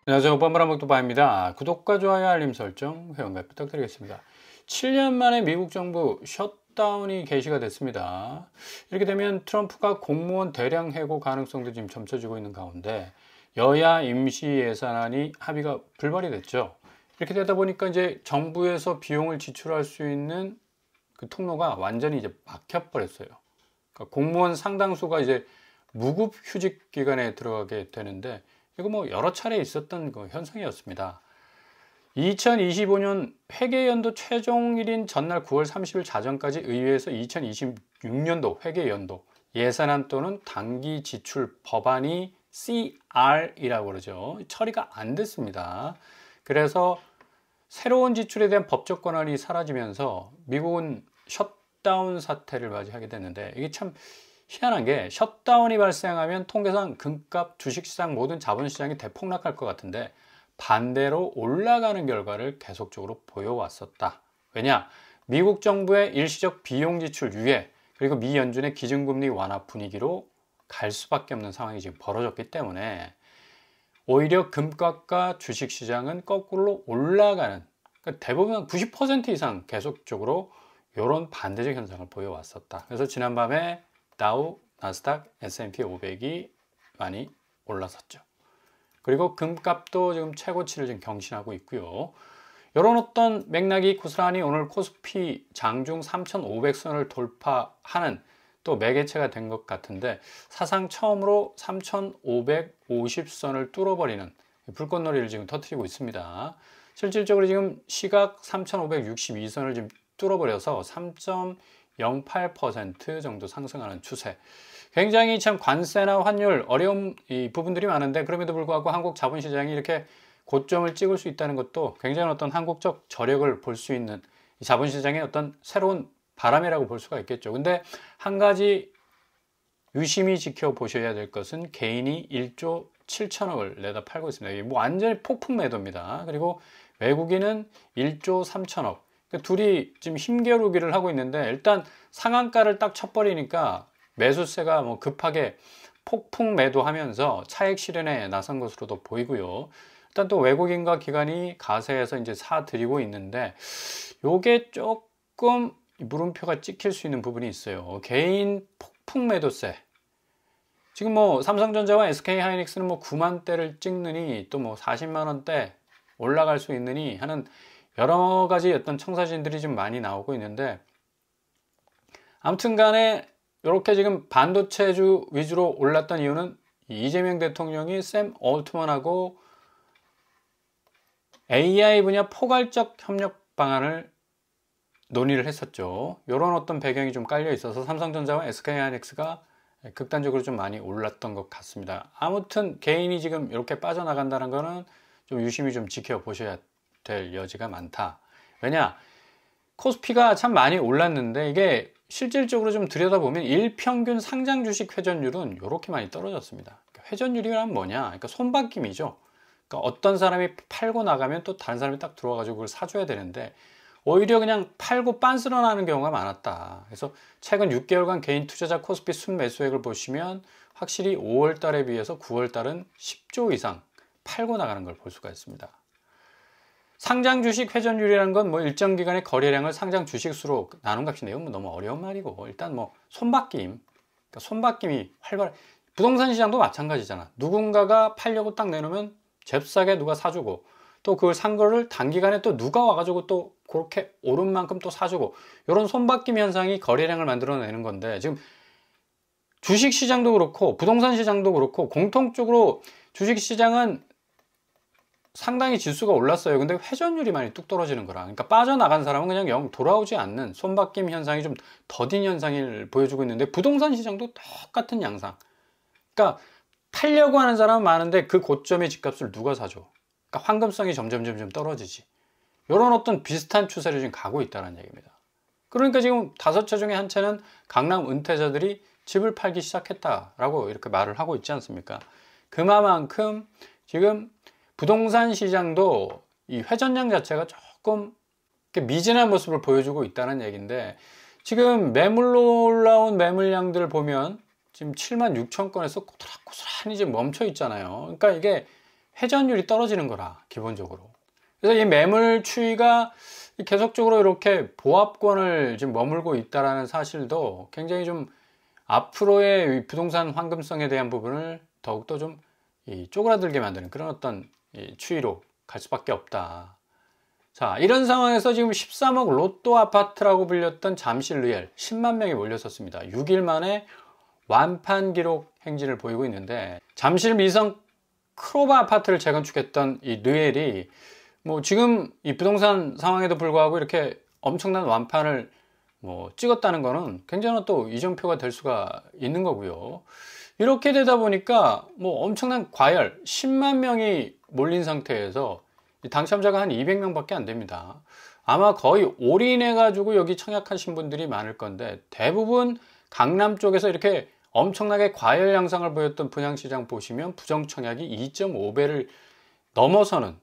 안녕하세요. 뻔뻔한목도바입니다. 구독과 좋아요, 알림 설정, 회원가입 부탁드리겠습니다. 7년 만에 미국 정부 셧다운이 개시가 됐습니다. 이렇게 되면 트럼프가 공무원 대량 해고 가능성도 지금 점쳐지고 있는 가운데 여야 임시 예산안이 합의가 불발이 됐죠. 이렇게 되다 보니까 이제 정부에서 비용을 지출할 수 있는 그 통로가 완전히 이제 막혀버렸어요. 그러니까 공무원 상당수가 이제 무급 휴직 기간에 들어가게 되는데 이거 뭐 여러 차례 있었던 그 현상이었습니다. 2025년 회계연도 최종일인 전날 9월 30일 자정까지 의회에서 2026년도 회계연도 예산안 또는 당기 지출 법안이 CR이라고 그러죠. 처리가 안 됐습니다. 그래서 새로운 지출에 대한 법적 권한이 사라지면서 미국은 셧다운 사태를 맞이하게 됐는데 이게 참 희한한 게 셧다운이 발생하면 통계상 금값, 주식시장 모든 자본시장이 대폭락할 것 같은데 반대로 올라가는 결과를 계속적으로 보여왔었다. 왜냐? 미국 정부의 일시적 비용 지출 유예 그리고 미 연준의 기준금리 완화 분위기로 갈 수밖에 없는 상황이 지금 벌어졌기 때문에 오히려 금값과 주식시장은 거꾸로 올라가는 그러니까 대부분 90% 이상 계속적으로 이런 반대적 현상을 보여왔었다. 그래서 지난밤에 다우, 나스닥, S&P 500이 많이 올라섰죠. 그리고 금값도 지금 최고치를 지금 경신하고 있고요. 이런 어떤 맥락이 고스란히 오늘 코스피 장중 3,500선을 돌파하는 또 매개체가 된 것 같은데 사상 처음으로 3,550선을 뚫어버리는 불꽃놀이를 지금 터뜨리고 있습니다. 실질적으로 지금 시각 3,562선을 지금 뚫어버려서 3.08% 정도 상승하는 추세. 굉장히 참 관세나 환율 어려운 이 부분들이 많은데 그럼에도 불구하고 한국 자본시장이 이렇게 고점을 찍을 수 있다는 것도 굉장히 어떤 한국적 저력을 볼 수 있는 이 자본시장의 어떤 새로운 바람이라고 볼 수가 있겠죠. 근데 한 가지 유심히 지켜보셔야 될 것은 개인이 1조 7천억을 내다 팔고 있습니다. 이게 뭐 완전히 폭풍 매도입니다. 그리고 외국인은 1조 3천억. 그러니까 둘이 지금 힘겨루기를 하고 있는데 일단 상한가를 딱 쳐버리니까 매수세가 뭐 급하게 폭풍 매도하면서 차익 실현에 나선 것으로도 보이고요. 일단 또 외국인과 기관이 가세해서 이제 사들이고 있는데 요게 조금 물음표가 찍힐 수 있는 부분이 있어요. 개인 폭풍 매도세. 지금 뭐 삼성전자와 SK하이닉스는 뭐 9만대를 찍느니 또 뭐 40만원대 올라갈 수 있느니 하는 여러 가지 어떤 청사진들이 좀 많이 나오고 있는데 아무튼 간에 이렇게 지금 반도체주 위주로 올랐던 이유는 이재명 대통령이 샘 올트먼하고 AI 분야 포괄적 협력 방안을 논의를 했었죠. 이런 어떤 배경이 좀 깔려 있어서 삼성전자와 SK하이닉스가 극단적으로 좀 많이 올랐던 것 같습니다. 아무튼 개인이 지금 이렇게 빠져나간다는 거는 좀 유심히 좀 지켜보셔야 될 여지가 많다. 왜냐? 코스피가 참 많이 올랐는데 이게 실질적으로 좀 들여다보면 일평균 상장 주식 회전율은 이렇게 많이 떨어졌습니다. 회전율이란 뭐냐? 그러니까 손바뀜이죠. 그러니까 어떤 사람이 팔고 나가면 또 다른 사람이 딱 들어와가지고 그걸 사줘야 되는데 오히려 그냥 팔고 빤스러 나는 경우가 많았다. 그래서 최근 6개월간 개인 투자자 코스피 순매수액을 보시면 확실히 5월 달에 비해서 9월 달은 10조 이상 팔고 나가는 걸 볼 수가 있습니다. 상장 주식 회전율이라는 건 뭐 일정 기간의 거래량을 상장 주식 수로 나눈 값인데 이건 뭐 너무 어려운 말이고 일단 뭐 손바뀜, 그러니까 손바뀜이 활발. 부동산 시장도 마찬가지잖아. 누군가가 팔려고 딱 내놓으면 잽싸게 누가 사주고 또 그걸 산 거를 단기간에 또 누가 와가지고 또 그렇게 오른 만큼 또 사주고 이런 손바뀜 현상이 거래량을 만들어내는 건데 지금 주식 시장도 그렇고 부동산 시장도 그렇고 공통적으로 주식 시장은 상당히 지수가 올랐어요. 근데 회전율이 많이 뚝 떨어지는 거라. 그러니까 빠져나간 사람은 그냥 영 돌아오지 않는 손바뀜 현상이 좀 더딘 현상을 보여주고 있는데 부동산 시장도 똑같은 양상. 그러니까 팔려고 하는 사람은 많은데 그 고점의 집값을 누가 사줘? 그러니까 황금성이 점점 떨어지지. 이런 어떤 비슷한 추세를 지금 가고 있다는 얘기입니다. 그러니까 지금 5채 중에 한 채는 강남 은퇴자들이 집을 팔기 시작했다라고 이렇게 말을 하고 있지 않습니까? 그만큼 지금 부동산 시장도 이 회전량 자체가 조금 미진한 모습을 보여주고 있다는 얘기인데 지금 매물로 올라온 매물량들 보면 지금 7만 6천 건에서 고스란히 지금 멈춰 있잖아요. 그러니까 이게 회전율이 떨어지는 거라, 기본적으로. 그래서 이 매물 추이가 계속적으로 이렇게 보합권을 지금 머물고 있다는 사실도 굉장히 좀 앞으로의 부동산 황금성에 대한 부분을 더욱더 좀 쪼그라들게 만드는 그런 어떤 추이로 갈 수밖에 없다. 자, 이런 상황에서 지금 13억 로또 아파트라고 불렸던 잠실 르엘 10만 명이 몰렸었습니다. 6일 만에 완판 기록 행진을 보이고 있는데, 잠실 미성 크로바 아파트를 재건축했던 이 르엘이 뭐 지금 이 부동산 상황에도 불구하고 이렇게 엄청난 완판을 뭐 찍었다는 거는 굉장히 또 이정표가 될 수가 있는 거고요. 이렇게 되다 보니까 뭐 엄청난 과열, 10만 명이 몰린 상태에서 당첨자가 한 200명밖에 안 됩니다. 아마 거의 올인해 가지고 여기 청약하신 분들이 많을 건데, 대부분 강남 쪽에서 이렇게 엄청나게 과열 양상을 보였던 분양시장 보시면 부정 청약이 2.5배를 넘어서는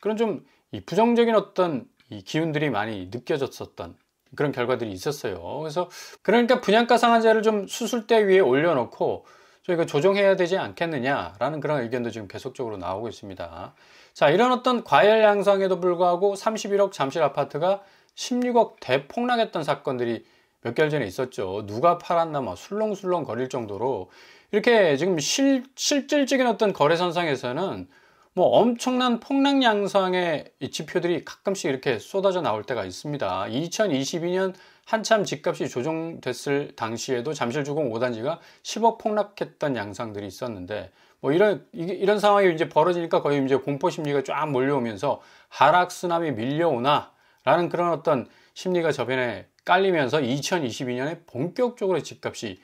그런 좀 이 부정적인 어떤 이 기운들이 많이 느껴졌었던 그런 결과들이 있었어요. 그래서 그러니까 분양가 상한제를 좀 수술대 위에 올려놓고 저희가 조정해야 되지 않겠느냐라는 그런 의견도 지금 계속적으로 나오고 있습니다. 자, 이런 어떤 과열 양상에도 불구하고 31억 잠실 아파트가 16억 대폭락했던 사건들이 몇 개월 전에 있었죠. 누가 팔았나 뭐 술렁술렁 거릴 정도로 이렇게 지금 실질적인 어떤 거래선상에서는 뭐 엄청난 폭락 양상의 지표들이 가끔씩 이렇게 쏟아져 나올 때가 있습니다. 2022년 한참 집값이 조정됐을 당시에도 잠실 주공 5단지가 10억 폭락했던 양상들이 있었는데, 뭐 이런 상황이 이제 벌어지니까 거의 이제 공포 심리가 쫙 몰려오면서 하락 쓰나미 밀려오나 라는 그런 어떤 심리가 저변에 깔리면서 2022년에 본격적으로 집값이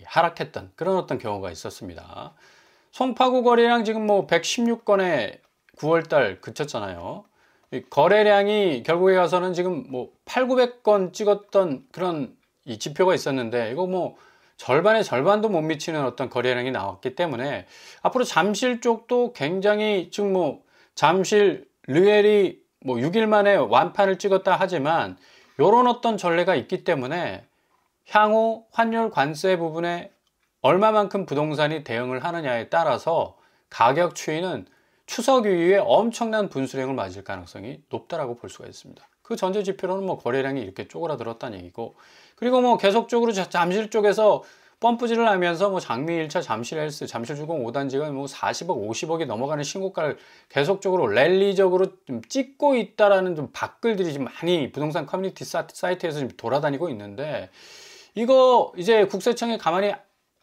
하락했던 그런 어떤 경우가 있었습니다. 송파구 거래량 지금 뭐 116건에 9월달 그쳤잖아요. 거래량이 결국에 가서는 지금 뭐 8,900건 찍었던 그런 이 지표가 있었는데, 이거 뭐 절반의 절반도 못 미치는 어떤 거래량이 나왔기 때문에 앞으로 잠실 쪽도 굉장히 지금 뭐 잠실 르엘이 뭐 6일 만에 완판을 찍었다 하지만 요런 어떤 전례가 있기 때문에 향후 환율 관세 부분에 얼마만큼 부동산이 대응을 하느냐에 따라서 가격 추이는 추석 이후에 엄청난 분수령을 맞을 가능성이 높다라고 볼 수가 있습니다. 그 전제 지표로는 뭐 거래량이 이렇게 쪼그라들었다는 얘기고, 그리고 뭐 계속적으로 잠실 쪽에서 펌프질을 하면서 뭐 장미 1차 잠실 헬스, 잠실 주공 5단지가 뭐 40억, 50억이 넘어가는 신고가를 계속적으로 랠리적으로 좀 찍고 있다라는 좀 밖글들이 좀 많이 부동산 커뮤니티 사이트에서 좀 돌아다니고 있는데, 이거 이제 국세청이 가만히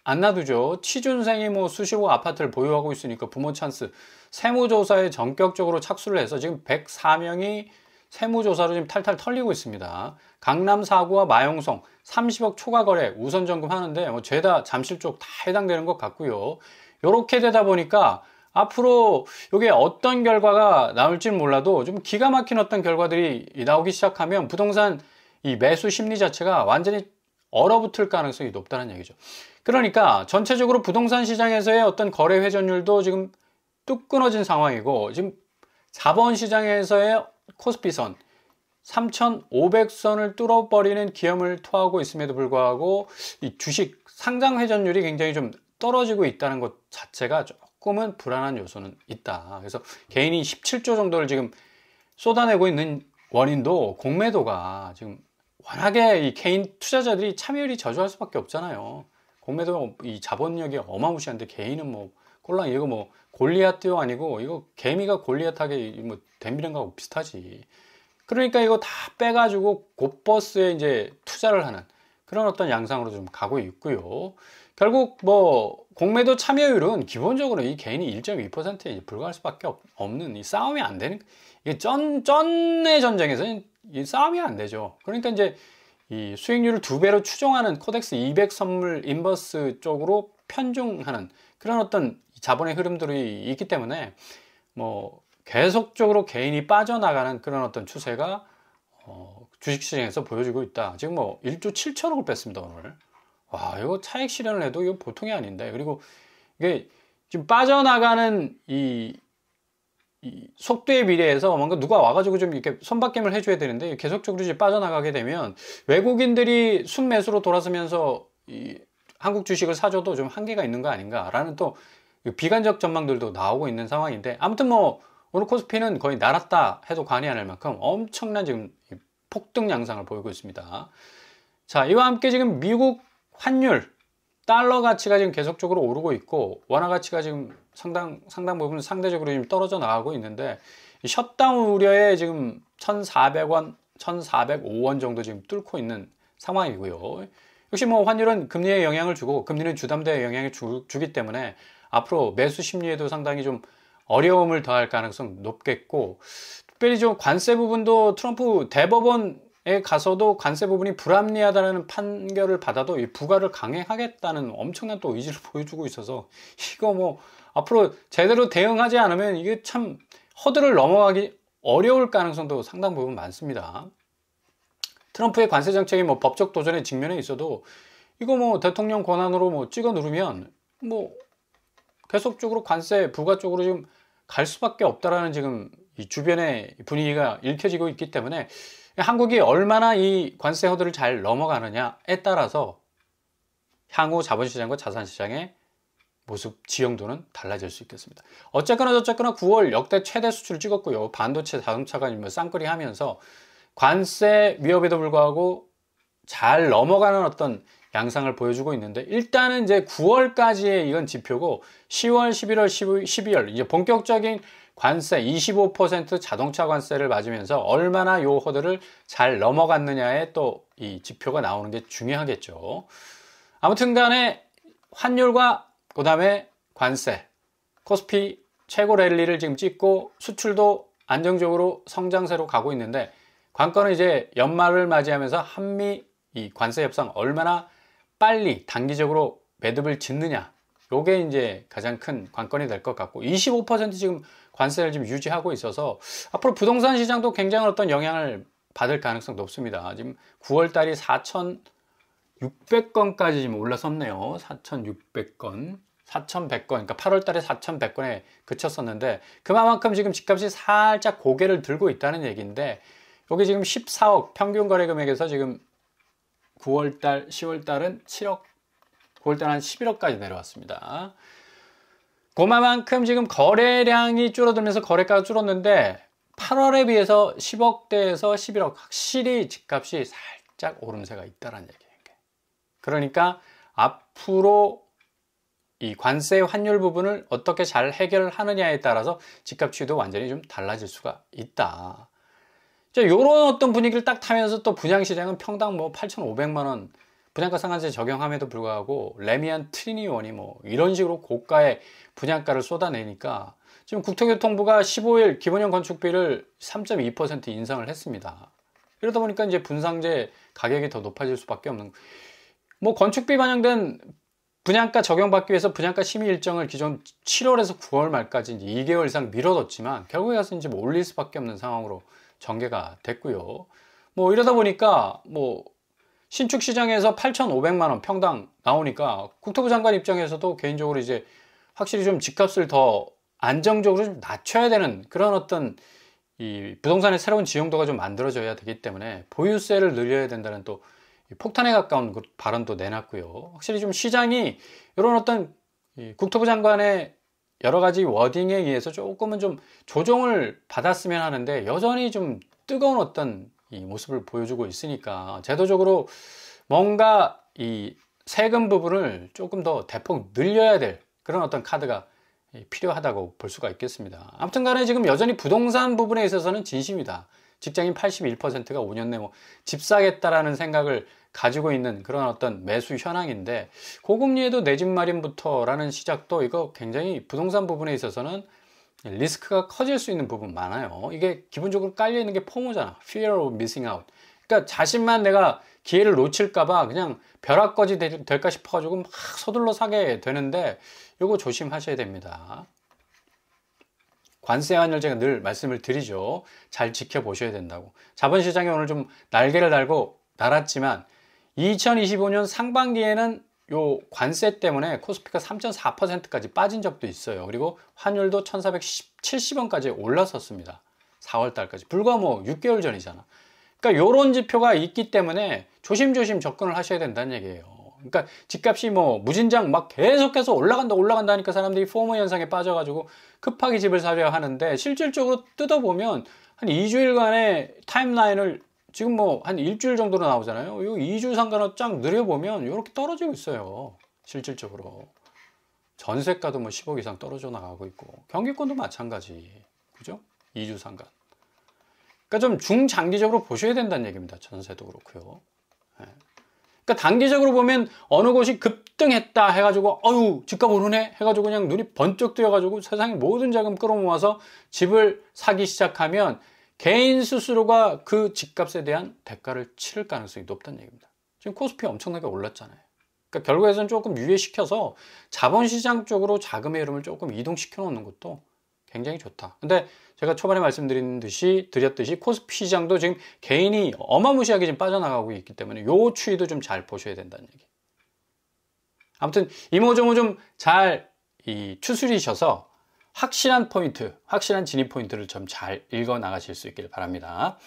안 놔두죠. 취준생이 뭐 수십억 아파트를 보유하고 있으니까 부모 찬스 세무조사에 전격적으로 착수를 해서 지금 104명이 세무조사로 지금 탈탈 털리고 있습니다. 강남 4구와 마용성 30억 초과 거래 우선 점검하는데 뭐 죄다 잠실 쪽 다 해당되는 것 같고요. 이렇게 되다 보니까 앞으로 이게 어떤 결과가 나올지는 몰라도 좀 기가 막힌 어떤 결과들이 나오기 시작하면 부동산 이 매수 심리 자체가 완전히 얼어붙을 가능성이 높다는 얘기죠. 그러니까 전체적으로 부동산 시장에서의 어떤 거래 회전율도 지금 뚝 끊어진 상황이고, 지금 자본시장에서의 코스피선 3,500선을 뚫어버리는 기염을 토하고 있음에도 불구하고 이 주식 상장 회전율이 굉장히 좀 떨어지고 있다는 것 자체가 조금은 불안한 요소는 있다. 그래서 개인이 17조 정도를 지금 쏟아내고 있는 원인도 공매도가 지금 워낙에 이 개인 투자자들이 참여율이 저조할 수밖에 없잖아요. 공매도 이 자본력이 어마무시한데 개인은 뭐 꼴랑 이거 뭐 골리앗도 아니고 이거 개미가 골리앗하게 뭐 덤비는 거하고 비슷하지. 그러니까 이거 다 빼가지고 곧버스에 이제 투자를 하는 그런 어떤 양상으로 좀 가고 있고요. 결국 뭐 공매도 참여율은 기본적으로 이 개인이 1.2%에 불과할 수밖에 없는, 이 싸움이 안 되는, 이게 쩐의 전쟁에서는 이 싸움이 안 되죠. 그러니까 이제 이 수익률을 2배로 추종하는 코덱스 200 선물 인버스 쪽으로 편중하는 그런 어떤 자본의 흐름들이 있기 때문에 뭐 계속적으로 개인이 빠져나가는 그런 어떤 추세가 주식시장에서 보여지고 있다. 지금 뭐 1조 7천억을 뺐습니다, 오늘. 와, 이거 차익 실현을 해도 이거 보통이 아닌데. 그리고 이게 지금 빠져나가는 이 속도에 비례해서 뭔가 누가 와가지고 좀 이렇게 손바뀜을 해줘야 되는데, 계속적으로 이제 빠져나가게 되면 외국인들이 순매수로 돌아서면서 이 한국 주식을 사줘도 좀 한계가 있는 거 아닌가라는 또 비관적 전망들도 나오고 있는 상황인데, 아무튼 뭐 오늘 코스피는 거의 날았다 해도 과언이 아닐 만큼 엄청난 지금 폭등 양상을 보이고 있습니다. 자, 이와 함께 지금 미국 환율, 달러 가치가 지금 계속적으로 오르고 있고, 원화 가치가 지금 상당 부분 상대적으로 지금 떨어져 나가고 있는데, 셧다운 우려에 지금 1,400원, 1,405원 정도 지금 뚫고 있는 상황이고요. 역시 뭐 환율은 금리에 영향을 주고, 금리는 주담대에 영향을 주기 때문에 앞으로 매수 심리에도 상당히 좀 어려움을 더할 가능성 높겠고, 특별히 좀 관세 부분도 트럼프 대법원에 가서도 관세 부분이 불합리하다는 판결을 받아도 이 부과를 강행하겠다는 엄청난 또 의지를 보여주고 있어서, 이거 뭐 앞으로 제대로 대응하지 않으면 이게 참 허들을 넘어가기 어려울 가능성도 상당 부분 많습니다. 트럼프의 관세 정책이 뭐 법적 도전에 직면해 있어도 이거 뭐 대통령 권한으로 뭐 찍어 누르면 뭐 계속적으로 관세 부과 쪽으로 지금 갈 수밖에 없다라는 지금 이 주변의 분위기가 읽혀지고 있기 때문에, 한국이 얼마나 이 관세 허들을 잘 넘어가느냐에 따라서 향후 자본시장과 자산시장의 모습, 지형도는 달라질 수 있겠습니다. 어쨌거나 저쨌거나 9월 역대 최대 수출을 찍었고요. 반도체, 자동차가 뭐 쌍끌이 하면서 관세 위협에도 불구하고 잘 넘어가는 어떤 양상을 보여주고 있는데, 일단은 이제 9월까지의 이건 지표고, 10월, 11월, 12월 이제 본격적인 관세 25% 자동차 관세를 맞으면서 얼마나 요 허들을 잘 넘어갔느냐에 또 이 지표가 나오는 게 중요하겠죠. 아무튼 간에 환율과 그 다음에 관세, 코스피 최고 랠리를 지금 찍고 수출도 안정적으로 성장세로 가고 있는데, 관건은 이제 연말을 맞이하면서 한미 이 관세 협상 얼마나 빨리 단기적으로 매듭을 짓느냐, 요게 이제 가장 큰 관건이 될 것 같고, 25% 지금 관세를 지금 유지하고 있어서 앞으로 부동산 시장도 굉장히 어떤 영향을 받을 가능성 높습니다. 지금 9월 달이 4,600건까지 지금 올라섰네요. 4,600건, 4,100건, 그러니까 8월 달에 4,100건에 그쳤었는데, 그만큼 지금 집값이 살짝 고개를 들고 있다는 얘기인데, 여기 지금 14억 평균 거래 금액에서 지금 9월달, 10월달은 7억, 9월달 한 11억까지 내려왔습니다. 그만큼 지금 거래량이 줄어들면서 거래가가 줄었는데, 8월에 비해서 10억대에서 11억, 확실히 집값이 살짝 오름세가 있다는 얘기예요. 그러니까 앞으로 이 관세 환율 부분을 어떻게 잘 해결하느냐에 따라서 집값 추이도 완전히 좀 달라질 수가 있다. 이런 어떤 분위기를 딱 타면서 또 분양시장은 평당 뭐 8,500만원 분양가 상한제 적용함에도 불구하고 레미안 트리니원이 뭐 이런 식으로 고가의 분양가를 쏟아내니까, 지금 국토교통부가 15일 기본형 건축비를 3.2% 인상을 했습니다. 이러다 보니까 이제 분상제 가격이 더 높아질 수밖에 없는, 뭐 건축비 반영된 분양가 적용받기 위해서 분양가 심의 일정을 기존 7월에서 9월 말까지 이제 2개월 이상 미뤄뒀지만, 결국에 가서 이제 뭐 올릴 수밖에 없는 상황으로 전개가 됐고요. 뭐 이러다 보니까 뭐 신축 시장에서 8,500만원 평당 나오니까 국토부 장관 입장에서도 개인적으로 이제 확실히 좀 집값을 더 안정적으로 좀 낮춰야 되는 그런 어떤 이 부동산의 새로운 지형도가 좀 만들어져야 되기 때문에 보유세를 늘려야 된다는 또 폭탄에 가까운 발언도 내놨고요. 확실히 좀 시장이 이런 어떤 국토부 장관의 여러 가지 워딩에 의해서 조금은 좀 조정을 받았으면 하는데, 여전히 좀 뜨거운 어떤 이 모습을 보여주고 있으니까 제도적으로 뭔가 이 세금 부분을 조금 더 대폭 늘려야 될 그런 어떤 카드가 필요하다고 볼 수가 있겠습니다. 아무튼 간에 지금 여전히 부동산 부분에 있어서는 진심이다. 직장인 81%가 5년 내 뭐 집 사겠다라는 생각을 가지고 있는 그런 어떤 매수 현황인데, 고금리에도 내 집 마련부터라는 시작도 이거 굉장히 부동산 부분에 있어서는 리스크가 커질 수 있는 부분 많아요. 이게 기본적으로 깔려 있는 게 포모잖아. Fear of missing out. 그러니까 자신만 내가 기회를 놓칠까봐 그냥 벼락거지 될까 싶어가지고 막 서둘러 사게 되는데, 이거 조심하셔야 됩니다. 관세 환율 제가 늘 말씀을 드리죠. 잘 지켜보셔야 된다고. 자본시장이 오늘 좀 날개를 달고 날았지만 2025년 상반기에는 요 관세 때문에 코스피가 3.4%까지 빠진 적도 있어요. 그리고 환율도 1470원까지 올라섰습니다. 4월달까지. 불과 뭐 6개월 전이잖아. 그러니까 요런 지표가 있기 때문에 조심조심 접근을 하셔야 된다는 얘기예요. 그러니까 집값이 뭐 무진장 막 계속해서 올라간다 하니까 사람들이 포모 현상에 빠져가지고 급하게 집을 사려 하는데, 실질적으로 뜯어보면 한 2주일간의 타임라인을 지금 뭐 한 일주일 정도로 나오잖아요. 이 2주 상관을 쫙 늘여보면 이렇게 떨어지고 있어요. 실질적으로 전세가도 뭐 10억 이상 떨어져 나가고 있고, 경기권도 마찬가지. 그죠? 2주 상관. 그러니까 좀 중장기적으로 보셔야 된다는 얘기입니다. 전세도 그렇고요. 네. 그러니까 단기적으로 보면 어느 곳이 급등했다 해가지고 어유 집값 오르네 해가지고 그냥 눈이 번쩍 뜨여가지고 세상의 모든 자금 끌어모아서 집을 사기 시작하면 개인 스스로가 그 집값에 대한 대가를 치를 가능성이 높다는 얘기입니다. 지금 코스피 엄청나게 올랐잖아요. 그러니까 결국에는 조금 유예시켜서 자본시장 쪽으로 자금의 흐름을 조금 이동시켜 놓는 것도 굉장히 좋다. 근데 제가 초반에 드렸듯이 코스피 시장도 지금 개인이 어마무시하게 지금 빠져나가고 있기 때문에 요 추이도 좀 잘 보셔야 된다는 얘기. 아무튼 이모저모 좀 잘 추스리셔서 확실한 포인트, 확실한 진입 포인트를 좀 잘 읽어 나가실 수 있길 바랍니다.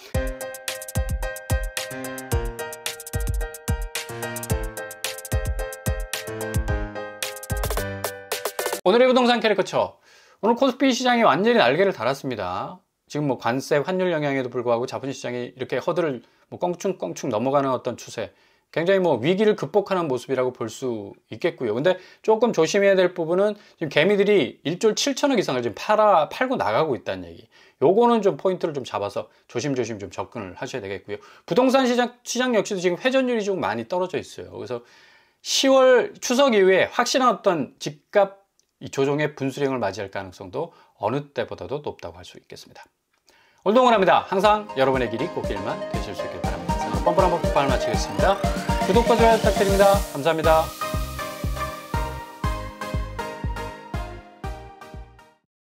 오늘의 부동산 캐리커처. 오늘 코스피 시장이 완전히 날개를 달았습니다. 지금 뭐 관세, 환율 영향에도 불구하고 자본시장이 이렇게 허들을 뭐 껑충껑충 넘어가는 어떤 추세, 굉장히 뭐 위기를 극복하는 모습이라고 볼 수 있겠고요. 근데 조금 조심해야 될 부분은 지금 개미들이 1조 7천억 이상을 지금 팔고 나가고 있다는 얘기. 요거는 좀 포인트를 좀 잡아서 조심조심 좀 접근을 하셔야 되겠고요. 부동산 시장 역시도 지금 회전율이 좀 많이 떨어져 있어요. 그래서 10월 추석 이후에 확실한 어떤 집값 이 조정의 분수령을 맞이할 가능성도 어느 때보다도 높다고 할 수 있겠습니다. 오늘도 응원합니다. 항상 여러분의 길이 꽃길만 되실 수 있길 바랍니다. 뻔뻔한 복판을 마치겠습니다. 구독과 좋아요 부탁드립니다. 감사합니다.